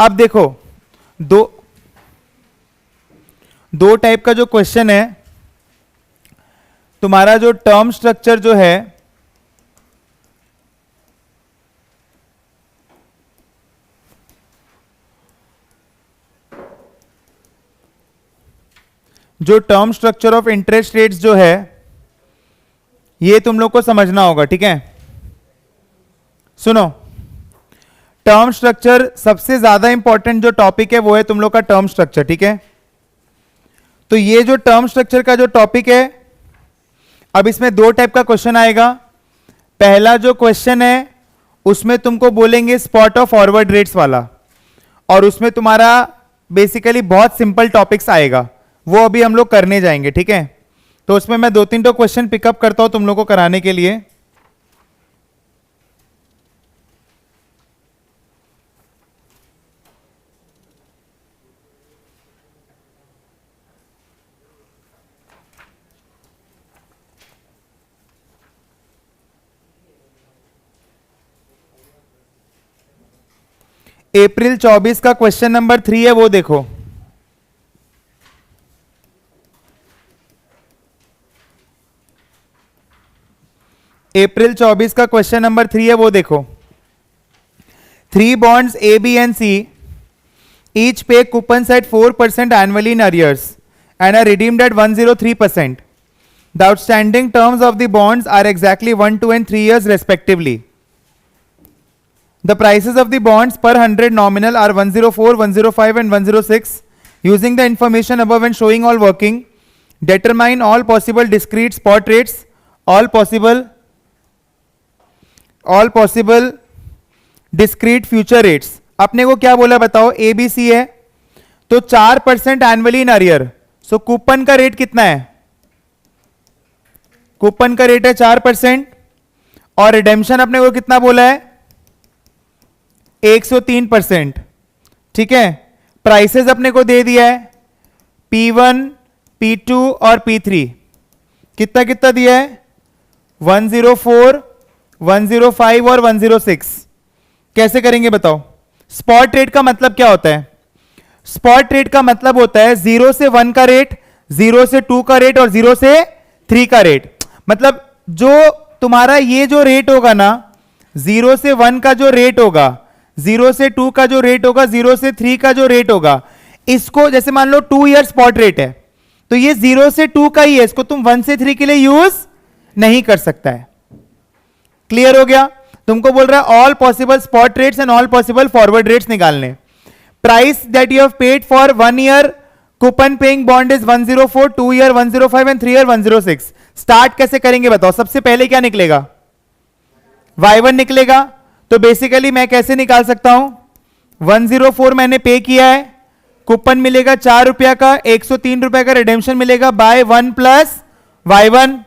अब देखो, दो टाइप का जो क्वेश्चन है, तुम्हारा जो टर्म स्ट्रक्चर जो है, जो term structure of interest rates जो है, ये तुम लोग को समझना होगा, ठीक है। सुनो, टर्म स्ट्रक्चर सबसे ज्यादा इंपॉर्टेंट जो टॉपिक है वो है तुम लोग का टर्म स्ट्रक्चर, ठीक है। तो ये जो टर्म स्ट्रक्चर का जो टॉपिक है, अब इसमें दो टाइप का क्वेश्चन आएगा। पहला जो क्वेश्चन है उसमें तुमको बोलेंगे स्पॉट ऑफ फॉरवर्ड रेट्स वाला, और उसमें तुम्हारा बेसिकली बहुत सिंपल टॉपिक्स आएगा, वो अभी हम लोग करने जाएंगे, ठीक है। तो उसमें मैं 2-3 तो क्वेश्चन पिकअप करता हूं तुम लोग को कराने के लिए। अप्रैल 24 का क्वेश्चन नंबर 3 है, वो देखो। अप्रैल 24 का क्वेश्चन नंबर 3 है, वो देखो। 3 bonds A, B and C each pay coupons at 4% annually in arrears and are redeemed at 103%. The outstanding terms of the bonds are exactly 1, 2 and 3 years respectively. The prices of the bonds per 100 nominal are 104, 105 and 106. Using the information above and showing all working, determine all possible discrete spot rates, all possible discrete future rates. अपने को क्या बोला बताओ, ABC है तो 4% annually in arrear. So coupon का rate कितना है? कूपन का रेट है 4%, और रिडेम्पशन अपने को कितना बोला है? 103%, ठीक है। प्राइसेस अपने को दे दिया है P1, P2 और P3, कितना कितना दिया है? 104, 105 और 106। कैसे करेंगे बताओ? स्पॉट रेट का मतलब क्या होता है? स्पॉट रेट का मतलब होता है 0 से 1 का रेट, 0 से 2 का रेट और 0 से 3 का रेट। मतलब जो तुम्हारा ये जो रेट होगा ना, 0 से 1 का जो रेट होगा, 0 से 2 का जो रेट होगा, 0 से 3 का जो रेट होगा, इसको जैसे मान लो 2 ईयर स्पॉट रेट है, तो ये 0 से 2 का ही है, इसको तुम 1 से 3 के लिए यूज नहीं कर सकता है। क्लियर हो गया? तुमको बोल रहा है all possible spot rates and all possible forward rates निकालने। Price that you have paid for 1 year coupon paying bond is 104, 2 year 105 and 3 year 106। Start कैसे करेंगे बताओ? सबसे पहले क्या निकलेगा? Y1 निकलेगा। तो बेसिकली मैं कैसे निकाल सकता हूं? 104 मैंने पे किया है, कूपन मिलेगा 4 रुपया का, 103 रुपया का रिडेम्पशन मिलेगा बाय 1 प्लस Y1।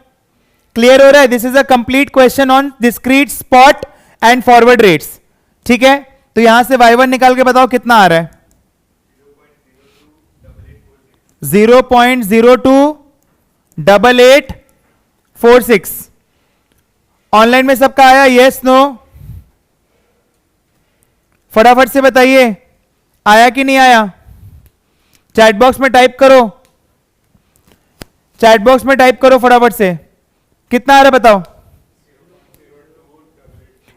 क्लियर हो रहा है? This is a complete question on discrete spot and forward rates, ठीक है। तो यहां से Y1 निकाल के बताओ कितना आ रहा है? 0.028846। ऑनलाइन में सबका आया? Yes no? फटाफट से बताइए, आया कि नहीं आया? चैट बॉक्स में टाइप करो, चैट बॉक्स में टाइप करो फटाफट से, कितना आ रहा है बताओ?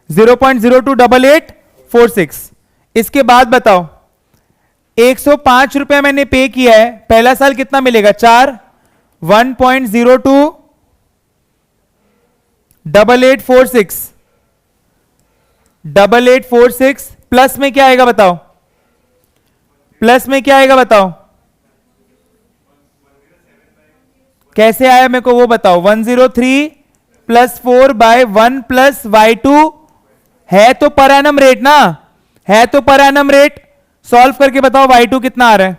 0.028846। इसके बाद बताओ, 105 रुपया मैंने पे किया है, पहला साल कितना मिलेगा? 4। 1.028846 प्लस में क्या आएगा बताओ? प्लस में क्या आएगा बताओ? कैसे आया मेरे को वो बताओ? 103 प्लस 4 बाय 1 प्लस Y2 है तो पर एनम रेट ना, है तो पर एनम रेट। सॉल्व करके बताओ Y2 कितना आ रहा है?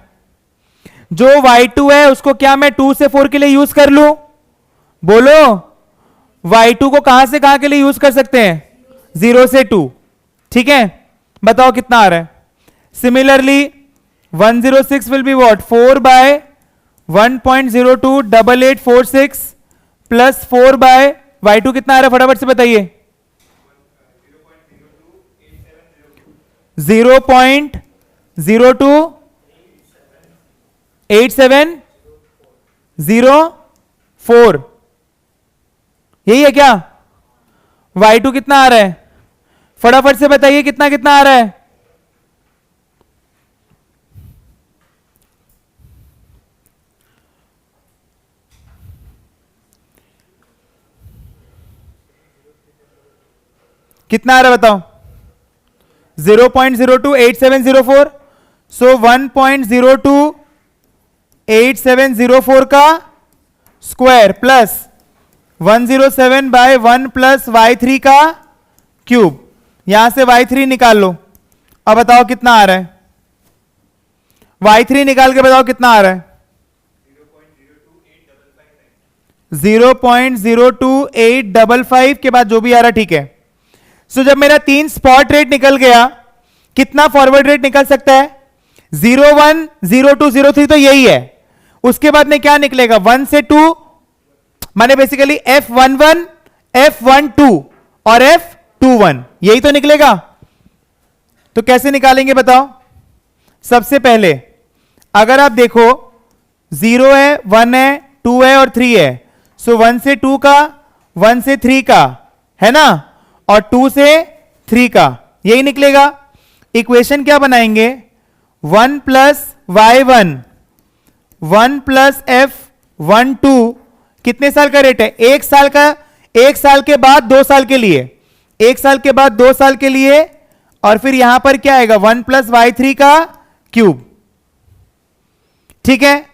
जो Y2 है उसको क्या मैं 2 से 4 के लिए यूज कर लूं? बोलो, Y2 को कहां से कहां के लिए यूज कर सकते हैं? 0 से 2, ठीक है। बताओ कितना आ रहा है? Similarly 106 will be what? 4 by 1.028846 plus 4 by Y2 कितना आ रहा है? फटाफट से बताइए। 0.02 028704, यही है क्या? y2 कितना आ रहा है? फटाफट से बताइए कितना कितना आ रहा है? कितना आ रहा है बताओ? 0.028704, सो 1.028704 का स्क्वायर प्लस 107/1 प्लस y3 का क्यूब, यहां से y3 निकाल लो। अब बताओ कितना आ रहा है? y3 निकाल के बताओ कितना आ रहा है? 0.02855 के बाद जो भी आ रहा है ठीक है। सो जब मेरा 3 स्पॉट रेट निकल गया, कितना फॉरवर्ड रेट निकल सकता है? 01, 02, 03 तो यही है। उसके बाद में क्या निकलेगा? 1 से 2, माने बेसिकली F11, F12 और F21, यही तो निकलेगा। तो कैसे निकालेंगे बताओ? सबसे पहले अगर आप देखो 0 है, 1 है, 2 है और 3 है, सो 1 से 2 का, 1 से 3 का है ना, और 2 से 3 का, यही निकलेगा। इक्वेशन क्या बनाएंगे? 1 प्लस y1 1 प्लस F12 कितने साल का रेट है? 1 साल का। 1 साल के बाद 2 साल के लिए, 1 साल के बाद 2 साल के लिए, और फिर यहां पर क्या आएगा? 1 प्लस y3 का क्यूब, ठीक है।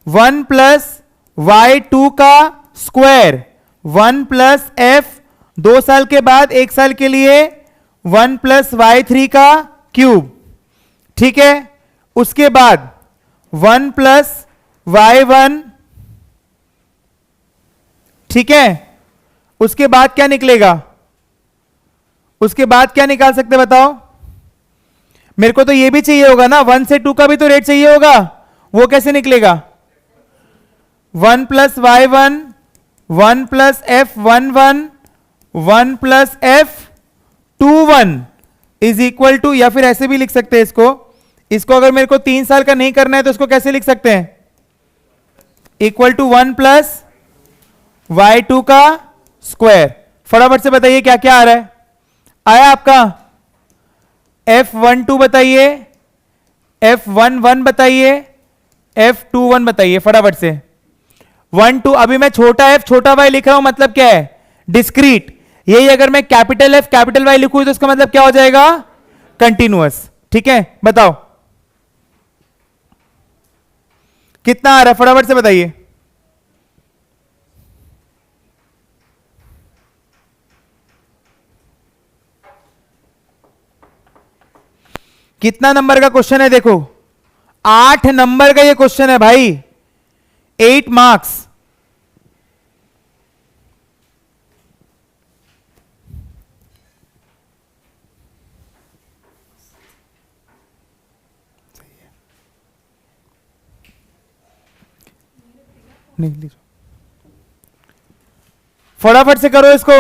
1 प्लस y2 का स्क्वायर, 1 प्लस f 2 साल के बाद 1 साल के लिए 1 प्लस y3 का क्यूब, ठीक है। उसके बाद 1 प्लस y1, ठीक है। उसके बाद क्या निकलेगा? उसके बाद क्या निकाल सकते बताओ? मेरे को तो ये भी चाहिए होगा ना, 1 से 2 का भी तो रेट चाहिए होगा, वो कैसे निकलेगा? 1 plus y1 1 plus f11 1 plus f21 is equal to, या फिर ऐसे भी लिख सकते हैं इसको अगर मेरे को 3 साल का नहीं करना है तो इसको कैसे लिख सकते हैं? इक्वल टू 1 प्लस y2 का स्क्वायर। फटाफट से बताइए क्या क्या आ रहा है? आया आपका? F12 बताइए, F11 बताइए, F21 बताइए फटाफट से। 1 2, अभी मैं छोटा f छोटा y लिख रहा हूं, मतलब क्या है? डिस्क्रीट। यही अगर मैं कैपिटल F कैपिटल Y लिखूं तो इसका मतलब क्या हो जाएगा? कंटिन्यूअस, ठीक है। बताओ कितना आ रहा है? फटाफट से बताइए। कितना नंबर का क्वेश्चन है? देखो 8 नंबर का ये क्वेश्चन है भाई, 8 मार्क्स। फटाफट से करो इसको।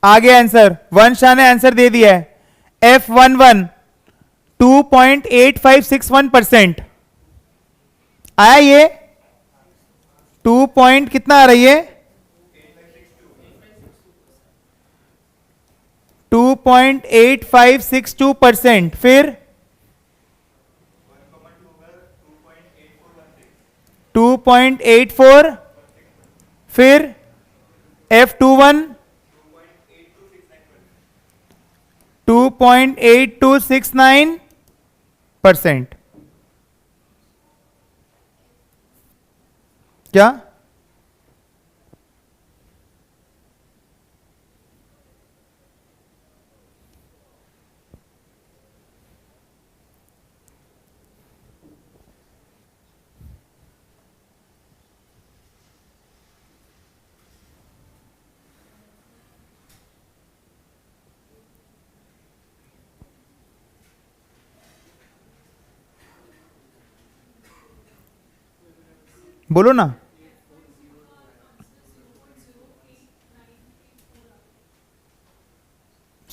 आगे आंसर, वंश ने आंसर दे दिया है। F11 2.8561% आया ये? 2 पॉइंट कितना आ रही है? 2.8562%। फिर 2.84, फिर F21 2.8269%। क्या? बोलो ना।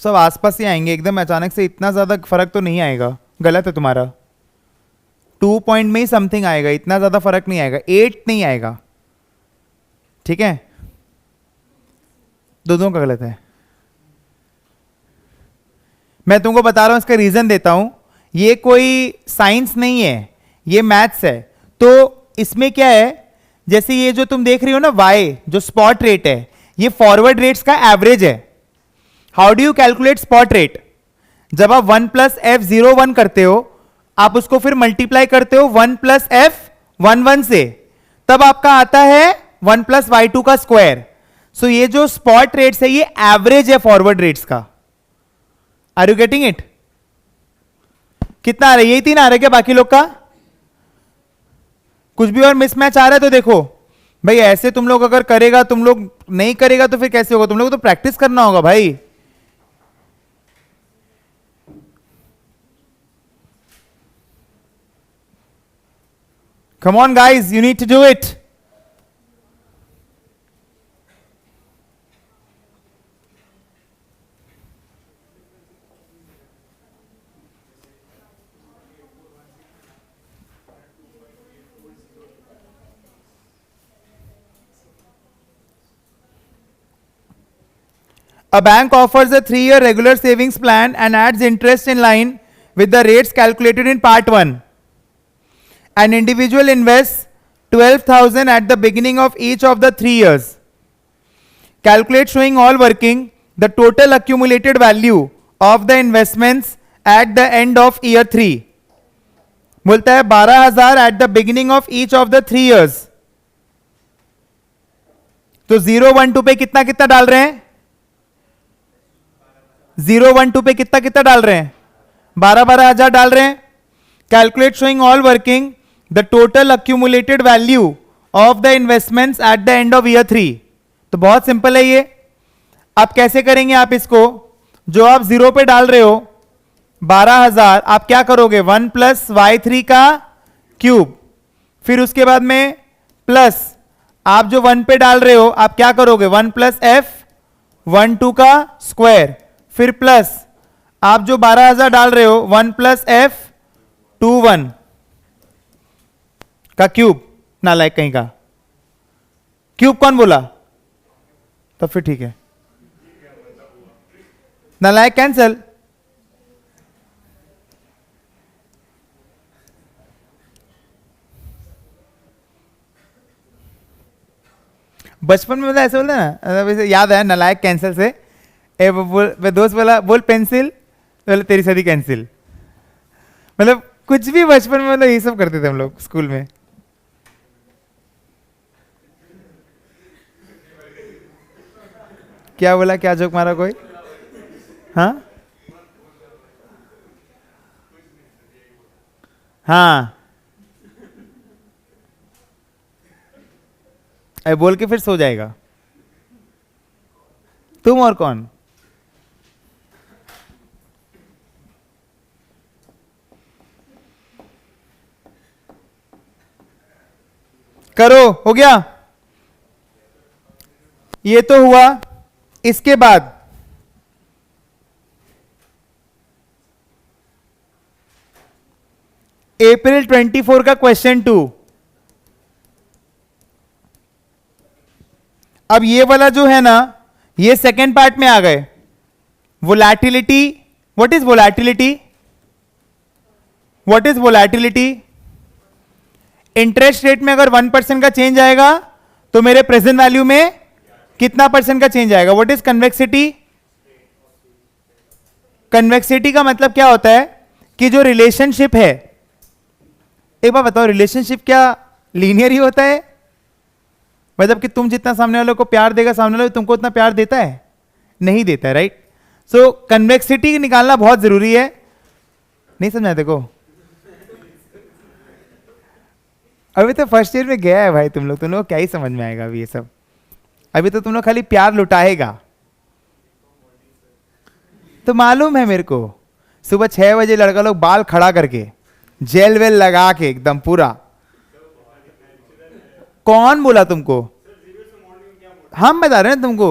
सब आसपास ही आएंगे एकदम अचानक से, इतना ज्यादा फर्क तो नहीं आएगा। गलत है तुम्हारा, 2 पॉइंट में ही समथिंग आएगा, इतना ज्यादा फर्क नहीं आएगा, 8 नहीं आएगा। ठीक है, दोनों का गलत है। मैं तुमको बता रहा हूं, इसका रीजन देता हूं। ये कोई साइंस नहीं है, ये मैथ्स है। तो इसमें क्या है, जैसे ये जो तुम देख रही हो ना y, जो स्पॉट रेट है, ये फॉरवर्ड रेट्स का एवरेज है। How do you calculate spot rate? जब आप 1 प्लस F01 करते हो, आप उसको फिर मल्टीप्लाई करते हो 1 प्लस F11 से, तब आपका आता है 1 प्लस Y2 का स्क्वायर। सो ये जो स्पॉट रेट्स है, ये एवरेज है फॉरवर्ड रेट्स का। Are you getting it? कितना आ रहा है? यही 3 आ रहा है क्या बाकी लोग का? कुछ भी और मिसमैच आ रहा है तो देखो भाई, ऐसे तुम लोग अगर करेगा, तुम लोग नहीं करेगा तो फिर कैसे होगा? तुम लोग तो प्रैक्टिस करना होगा भाई। Come on guys, you need to do it. A bank offers a 3-year regular savings plan and adds interest in line with the rates calculated in part 1. An individual invests 12,000 at the beginning of each of the 3 years. Calculate showing all working the total accumulated value of the investments at the end of year 3. बोलता है 12,000 at the beginning of each of the 3 years. तो 0, 1, 2 पे कितना कितना डाल रहे हैं? 0, 1, 2 पे कितना कितना डाल रहे हैं? 12,000 डाल रहे हैं। Calculate showing all working the total accumulated value of the investments at the end of year 3। तो बहुत सिंपल है ये। अब कैसे करेंगे आप इसको? जो आप 0 पे डाल रहे हो 12,000, आप क्या करोगे? 1 प्लस Y3 का क्यूब, फिर उसके बाद में प्लस आप जो 1 पे डाल रहे हो, आप क्या करोगे? 1 प्लस F12 का स्क्वायर, फिर प्लस आप जो 12,000 डाल रहे हो 1 प्लस F21 का क्यूब। नालायक कहीं का, क्यूब कौन बोला? तो फिर ठीक है, नालायक कैंसल। बचपन में मतलब ऐसे बोलते हैं ना, वैसे याद है नालायक कैंसिल से। दोस्त बोला बोल पेंसिल, बोले तेरी सारी कैंसिल। मतलब कुछ भी बचपन में मतलब ये सब करते थे हम लोग स्कूल में। क्या बोला? क्या जोक मारा कोई? हाँ हाँ, अरे बोल के फिर सो जाएगा। तुम और कौन? करो, हो गया? ये तो हुआ। इसके बाद अप्रैल 24 का क्वेश्चन 2। अब ये वाला जो है ना, ये सेकेंड पार्ट में आ गए। Volatility, what is volatility? What is volatility? Interest rate में अगर 1% का चेंज आएगा तो मेरे प्रेजेंट वैल्यू में कितना % का चेंज आएगा? What is convexity? कन्वेक्सिटी का मतलब क्या होता है कि जो रिलेशनशिप है, एक बार बताओ, रिलेशनशिप क्या लीनियर ही होता है? मतलब कि तुम जितना सामने वाले को प्यार देगा, सामने वाले तुमको उतना प्यार देता है? नहीं देता है, राइट? सो कन्वेक्सिटी निकालना बहुत जरूरी है। नहीं समझा देखो, अभी तो फर्स्ट ईयर में गया है भाई तुम लोग क्या ही समझ में आएगा अभी ये सब। अभी तो तुम लोग खाली प्यार लुटाएगा। तो मालूम है मेरे को, सुबह 6 बजे लड़का लोग बाल खड़ा करके जेल वेल लगा के एकदम पूरा। कौन बोला तुमको? हम बता रहे हैं तुमको।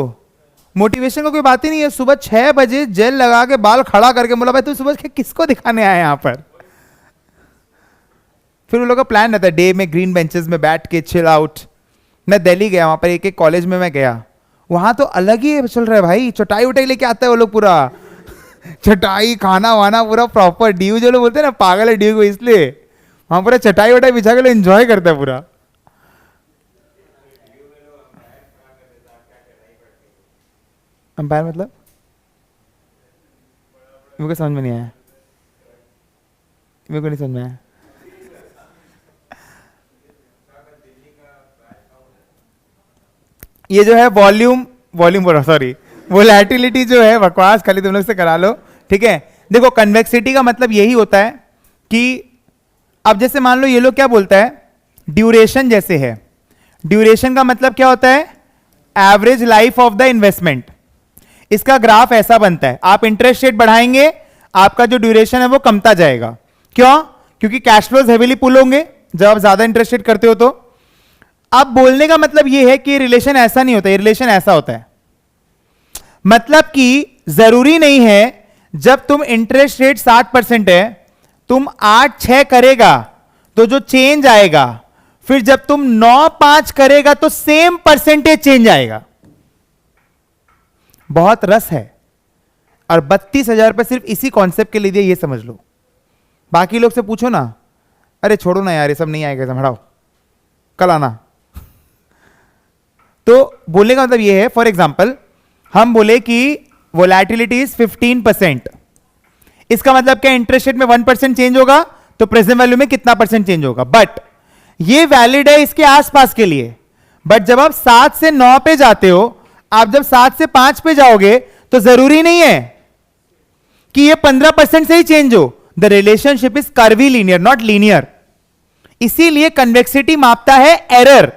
मोटिवेशन का कोई बात ही नहीं है। सुबह 6 बजे जेल लगा के बाल खड़ा करके बोला भाई तुम सुबह किसको दिखाने आए यहां पर। फिर उन लोगों का प्लान रहता है डे में ग्रीन बेंचेस में बैठ के चिल आउट। मैं दिल्ली गया, वहां पर एक एक कॉलेज में मैं गया, वहां तो अलग ही चल रहा है भाई। चटाई उटाई लेके आता है वो लोग पूरा चटाई खाना वाना पूरा प्रॉपर। ड्यू जो लोग बोलते हैं ना पागल है ड्यू को, इसलिए वहां पूरा चटाई वटाई बिछा के लोग एंजॉय करता है पूरा। अंपायर मतलब मेरे को समझ में नहीं आया, मेरे को नहीं समझ में आया। ये जो है वॉल्यूम बोलो सॉरी वोलैटिलिटी जो है बकवास खाली तुम लोग से करा लो, ठीक है। देखो कन्वेक्सिटी का मतलब यही होता है कि अब जैसे मान लो ये लोग क्या बोलता है ड्यूरेशन जैसे है। ड्यूरेशन का मतलब क्या होता है average life of the investment. इसका ग्राफ ऐसा बनता है, आप इंटरेस्ट रेट बढ़ाएंगे आपका जो ड्यूरेशन है वो कमता जाएगा। क्यों? क्योंकि कैश फ्लोज हेवीली पुल होंगे जब आप ज्यादा इंटरेस्ट रेट करते हो। तो अब बोलने का मतलब यह है कि रिलेशन ऐसा नहीं होता, ये रिलेशन ऐसा होता है। मतलब कि जरूरी नहीं है जब तुम इंटरेस्ट रेट 60% है तुम 8-6 करेगा तो जो चेंज आएगा, फिर जब तुम 9-5 करेगा तो सेम परसेंटेज चेंज आएगा। बहुत रस है और 32,000 रुपए सिर्फ इसी कॉन्सेप्ट के लिए दिए, ये समझ लो। बाकी लोग से पूछो ना, अरे छोड़ो ना यार ये सब नहीं आएगा, सब हटाओ कल आना। तो बोलने का मतलब ये है फॉर एग्जांपल हम बोले कि वोलैटिलिटी इज 15%, इसका मतलब क्या इंटरेस्ट रेट में 1% चेंज होगा तो प्रेजेंट वैल्यू में कितना परसेंट चेंज होगा। बट ये वैलिड है इसके आसपास के लिए। बट जब आप 7 से 9 पे जाते हो, आप जब 7 से 5 पे जाओगे तो जरूरी नहीं है कि ये 15% से ही चेंज हो। The relationship is curvy linear not linear. इसीलिए कन्वेक्सिटी मापता है एरर,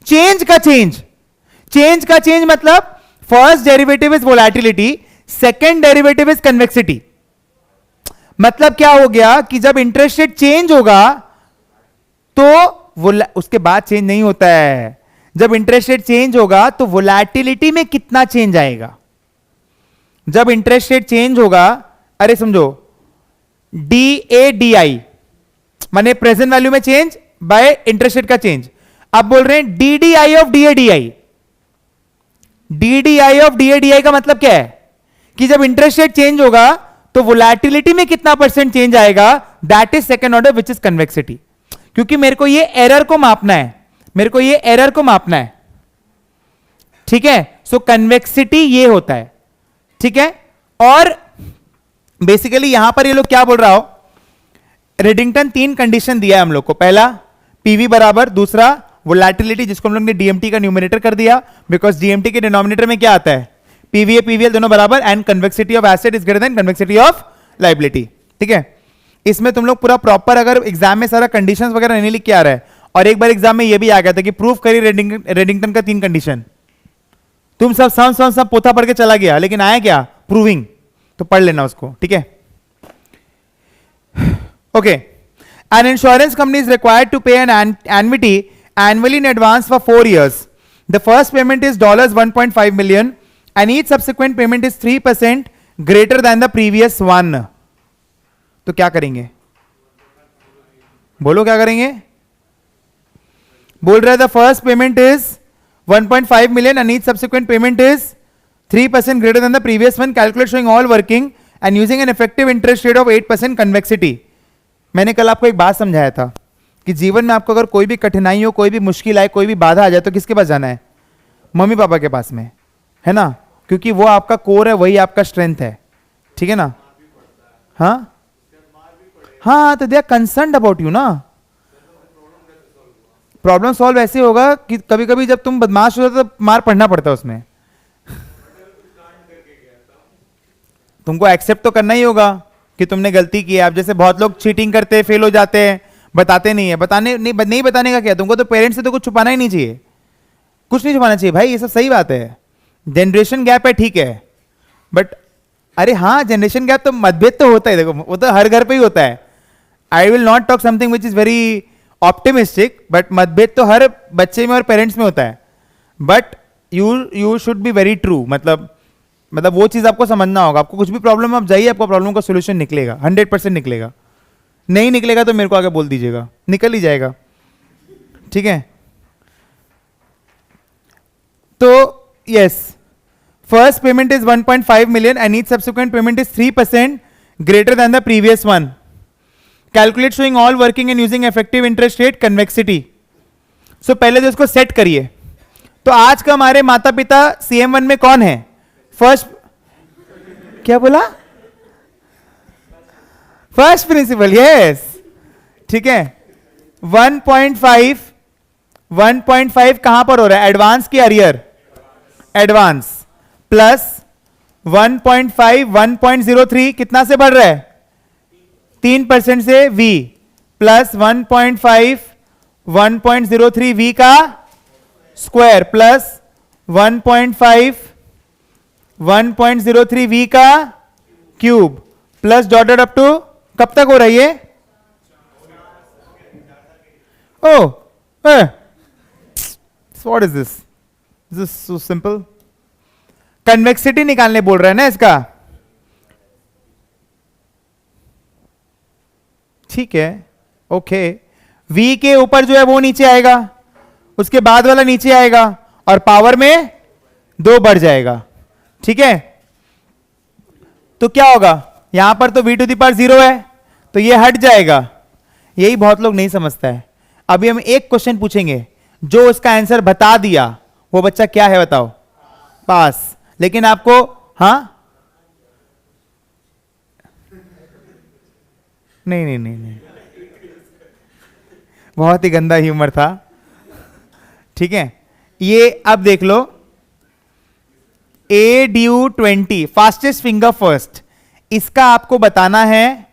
चेंज का चेंज। चेंज का चेंज मतलब first derivative is volatility, second derivative is convexity. मतलब क्या हो गया कि जब इंटरेस्ट रेट चेंज होगा तो उसके बाद चेंज नहीं होता है। जब इंटरेस्ट रेट चेंज होगा तो वोलैटिलिटी में कितना चेंज आएगा। जब इंटरेस्ट रेट चेंज होगा, अरे समझो DA/DI माने प्रेजेंट वैल्यू में चेंज बाय इंटरेस्ट रेट का चेंज। अब बोल रहे हैं DDI of DA/DI। DDI of DA/DI का मतलब क्या है कि जब इंटरेस्ट रेट चेंज होगा तो वोलैटिलिटी में कितना परसेंट चेंज आएगा, that is second order which is convexity. क्योंकि मेरे को ये एरर को मापना है, मेरे को ये एरर को मापना है, ठीक है। सो कन्वेक्सिटी ये होता है, ठीक है। और बेसिकली यहां पर ये लोग क्या बोल रहा हो, रेडिंगटन 3 कंडीशन दिया है हम लोग को। पहला पीवी बराबर, दूसरा वोलैटिलिटी जिसको हम लोग ने डीएमटी का न्यूमरेटर कर दिया बिकॉज डीएमटी के डिनोमिनेटर में क्या आता है पीवीए पीवीएल दोनों बराबर, and convexity of asset is greater than convexity of liability, ठीक है। इसमें तुम लोग पूरा प्रॉपर अगर एग्जाम में सारा कंडीशंस वगैरह नहीं लिख के आ रहा है, और एक बार एग्जाम में ये भी आ गया था कि प्रूफ करिए रेडिंगटन का 3 कंडीशन, तुम सब पोथा पढ़ के चला गया, लेकिन आया क्या प्रूविंग, तो पढ़ लेना उसको, ठीक है। Okay, an insurance company is required to pay an annuity annually in advance for 4 years. The first payment is $1.5 million and each subsequent payment is 3% greater than the previous one. तो क्या करेंगे, बोलो क्या करेंगे। बोल रहा है the first payment is 1.5 million and each subsequent payment is 3% greater than the previous one. Calculate showing all working and using an effective interest rate of 8% convexity. मैंने कल आपको एक बात समझाया था कि जीवन में आपको अगर कोई भी कठिनाई हो, कोई भी मुश्किल आए, कोई भी बाधा आ जाए तो किसके पास जाना है, मम्मी पापा के पास में, है ना। क्योंकि वो आपका कोर है, वही आपका स्ट्रेंथ है, ठीक है ना। हाँ हाँ, तो they are concerned about you ना। प्रॉब्लम सॉल्व ऐसे होगा कि कभी कभी जब तुम बदमाश हो तो मार पढ़ना पड़ता है उसमें। तुमको एक्सेप्ट तो करना ही होगा कि तुमने गलती की है। आप जैसे बहुत लोग चीटिंग करते हैं, फेल हो जाते हैं, बताते नहीं है। नहीं बताने का क्या, तुमको तो पेरेंट्स से तो कुछ छुपाना ही नहीं चाहिए, कुछ नहीं छुपाना चाहिए भाई, ये सब सही बात है। जनरेशन गैप है ठीक है, बट अरे हाँ जनरेशन गैप तो मतभेद तो होता है, देखो वो तो हर घर पे ही होता है। I will not talk something which is very optimistic, but मतभेद तो हर बच्चे में और पेरेंट्स में होता है। But you should be very true, मतलब वो चीज आपको समझना होगा। आपको कुछ भी प्रॉब्लम, आप जाइए, आपको प्रॉब्लम का सोल्यूशन निकलेगा, 100% निकलेगा। नहीं निकलेगा तो मेरे को आगे बोल दीजिएगा, निकल ही जाएगा, ठीक है। तो yes, first payment is 1.5 million and each subsequent payment is 3% greater than the previous one. Calculate showing all working and using effective interest rate convexity. So पहले तो इसको सेट करिए। तो आज का हमारे माता पिता CM1 में कौन है? फर्स्ट, क्या बोला? फर्स्ट प्रिंसिपल, यस, ठीक है। 1.5 कहां पर हो रहा है? एडवांस की अरियर? एडवांस प्लस 1.5 1.03 कितना से बढ़ रहा है? 3% से V प्लस 1.5 1.03 V का स्क्वायर प्लस 1.5 1.03 V का cube plus dotted up to, कब तक हो रही है? Oh, what is this? This so simple. Convexity निकालने बोल रहा है ना इसका, ठीक है, ओके। V के ऊपर जो है वो नीचे आएगा, उसके बाद वाला नीचे आएगा और पावर में 2 बढ़ जाएगा, ठीक है। तो क्या होगा? यहां पर तो V टू द पावर 0 है, तो ये हट जाएगा। यही बहुत लोग नहीं समझता है। अभी हम एक क्वेश्चन पूछेंगे, जो इसका आंसर बता दिया वो बच्चा क्या है बताओ? पास। लेकिन आपको, हाँ, नहीं नहीं नहीं नहीं, बहुत ही गंदा ह्यूमर था, ठीक है। ये अब देख लो, ADU20 फास्टेस्ट फिंगर फर्स्ट, इसका आपको बताना है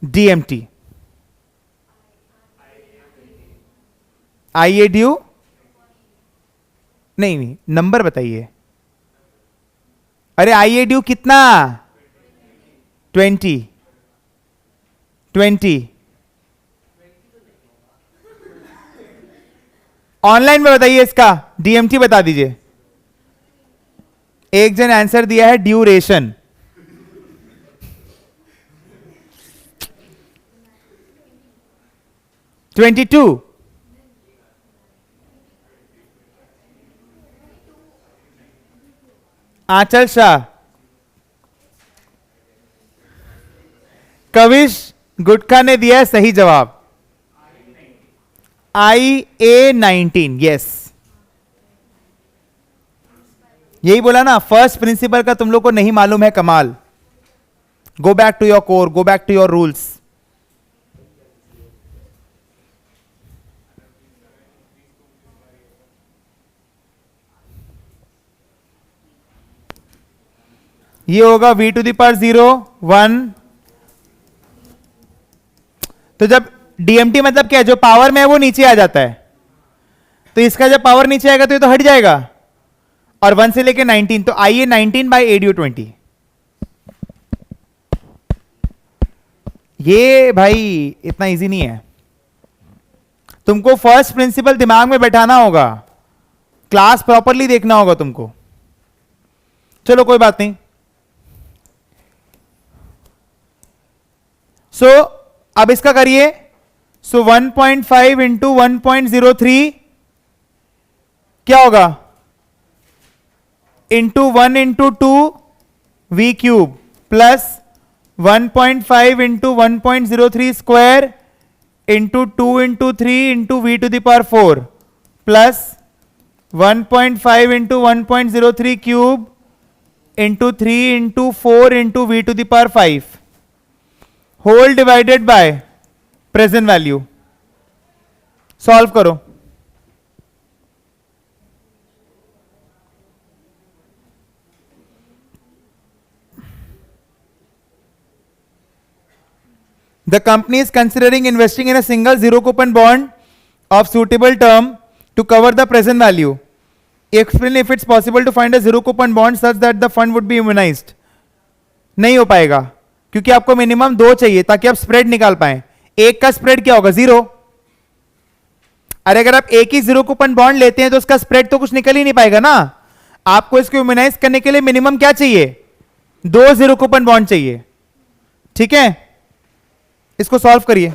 DMT। IADU नहीं, नंबर बताइए। अरे IADU कितना? 20 ऑनलाइन में बताइए, इसका DMT बता दीजिए। एक जन आंसर दिया है ड्यूरेशन, $22। आंचल शाह, कविश गुटखा ने दिया है सही जवाब, IA19, यस। यही बोला ना, फर्स्ट प्रिंसिपल का तुम लोग को नहीं मालूम है, कमाल। Go back to your core, go back to your rules. ये होगा V टू द पावर 0 1। तो जब DMT मतलब क्या है? जो पावर में है वो नीचे आ जाता है, तो इसका जब पावर नीचे आएगा तो ये तो हट जाएगा, और 1 से लेके 19, तो IA19 बाई ADU20। ये भाई इतना इजी नहीं है, तुमको फर्स्ट प्रिंसिपल दिमाग में बैठाना होगा, क्लास प्रॉपरली देखना होगा तुमको। चलो कोई बात नहीं। सो अब इसका करिए। सो 1.5 इंटू 1.03 क्या होगा? Into 1 into 2 V cube plus 1.5 into 1.03 square into 2 into 3 into V to the power 4 plus 1.5 into 1.03 cube into 3 into 4 into V to the power 5 whole divided by present value. Solve करो। The company is considering investing in a single zero coupon bond of suitable term to cover the present value. Explain if it's possible to find a zero coupon bond such that the fund would be immunized. नहीं हो पाएगा, क्योंकि आपको minimum 2 चाहिए ताकि आप spread निकाल पाए। एक का स्प्रेड क्या होगा? 0। अरे अगर आप एक ही जीरो कूपन बॉन्ड लेते हैं तो उसका स्प्रेड तो कुछ निकल ही नहीं पाएगा ना। आपको इसको इम्यूनाइज करने के लिए मिनिमम क्या चाहिए, 2 जीरो कूपन बॉन्ड चाहिए। ठीक है, इसको सॉल्व करिए।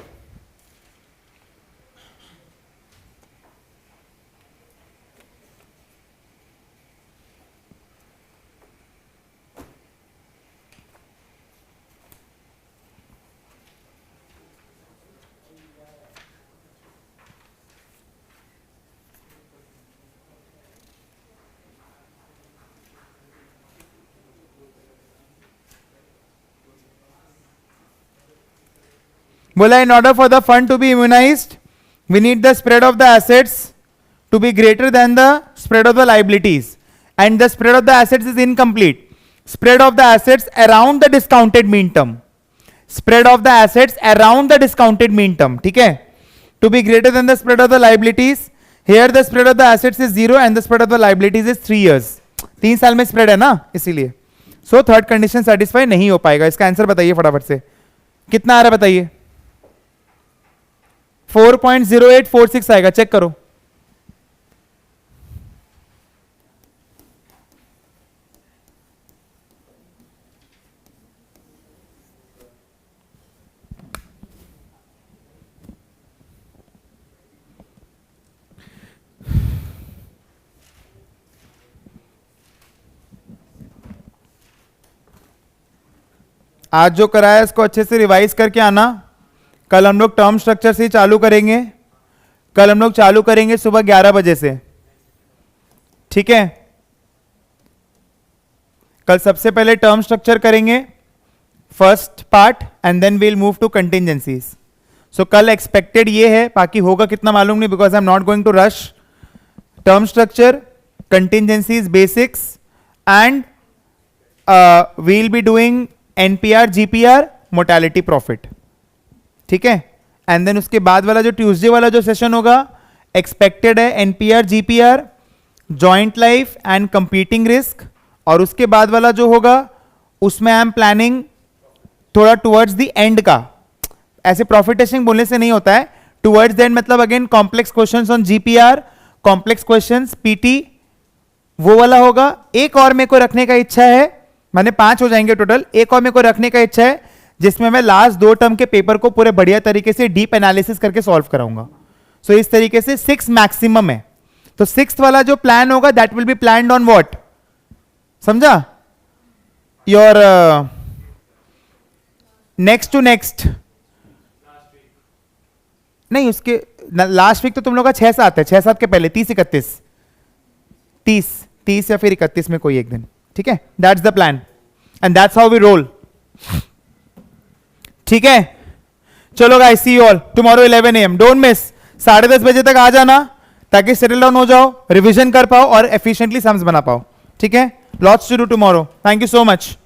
बोला in order for the fund to be immunised we need the spread of the assets to be greater than the spread of the liabilities and the spread of the assets is incomplete. Spread of the assets around the discounted mean term, spread of the assets around the discounted mean term. ठीक है, to be greater than the spread of the liabilities, here the spread of the assets is 0 and the spread of the liabilities is 3 years। 3 साल में spread है ना, इसीलिए so third condition satisfy नहीं हो पाएगा। इसका आंसर बताइए फटाफट से, कितना आ रहा है बताइए। 4.0846 आएगा, चेक करो। आज जो कराया इसको अच्छे से रिवाइज करके आना। कल हम लोग टर्म स्ट्रक्चर से ही चालू करेंगे। कल हम लोग चालू करेंगे सुबह 11 बजे से। ठीक है, कल सबसे पहले टर्म स्ट्रक्चर करेंगे first part and then we'll move to contingencies. So कल एक्सपेक्टेड ये है, बाकी होगा कितना मालूम नहीं, because I am not going to rush. Term structure, contingencies, basics and we'll be doing NPR, GPR, mortality profit. ठीक है, एंड देन उसके बाद वाला जो ट्यूसडे वाला जो सेशन होगा एक्सपेक्टेड है NPR, GPR, joint life and competing risk. और उसके बाद वाला जो होगा उसमें आई एम प्लानिंग थोड़ा टुवर्ड्स द एंड का। ऐसे प्रॉफिट टेस्टिंग बोलने से नहीं होता है, टुवर्ड्स द एंड मतलब again complex questions on GPR, complex questions PT, वो वाला होगा। एक और मेरे को रखने का इच्छा है, मैंने 5 हो जाएंगे टोटल। एक और मेरे को रखने का इच्छा है जिसमें मैं लास्ट 2 टर्म के पेपर को पूरे बढ़िया तरीके से डीप एनालिसिस करके सॉल्व कराऊंगा। सो इस तरीके से 6 मैक्सिमम है। तो 6th वाला जो प्लान होगा that will be planned on what, समझा? योर नेक्स्ट टू नेक्स्ट नहीं, उसके लास्ट वीक तो तुम लोग का 6-7 है, 6-7 के पहले 30 या फिर 31 में कोई एक दिन। ठीक है, that's the plan and that's how we roll. ठीक है, चलो guys, see you all tomorrow 11 AM। Don't miss, 10:30 बजे तक आ जाना ताकि सेटल डाउन हो जाओ, रिवीजन कर पाओ और एफिशिएंटली सम्स बना पाओ। ठीक है, lots to do tomorrow. Thank you so much.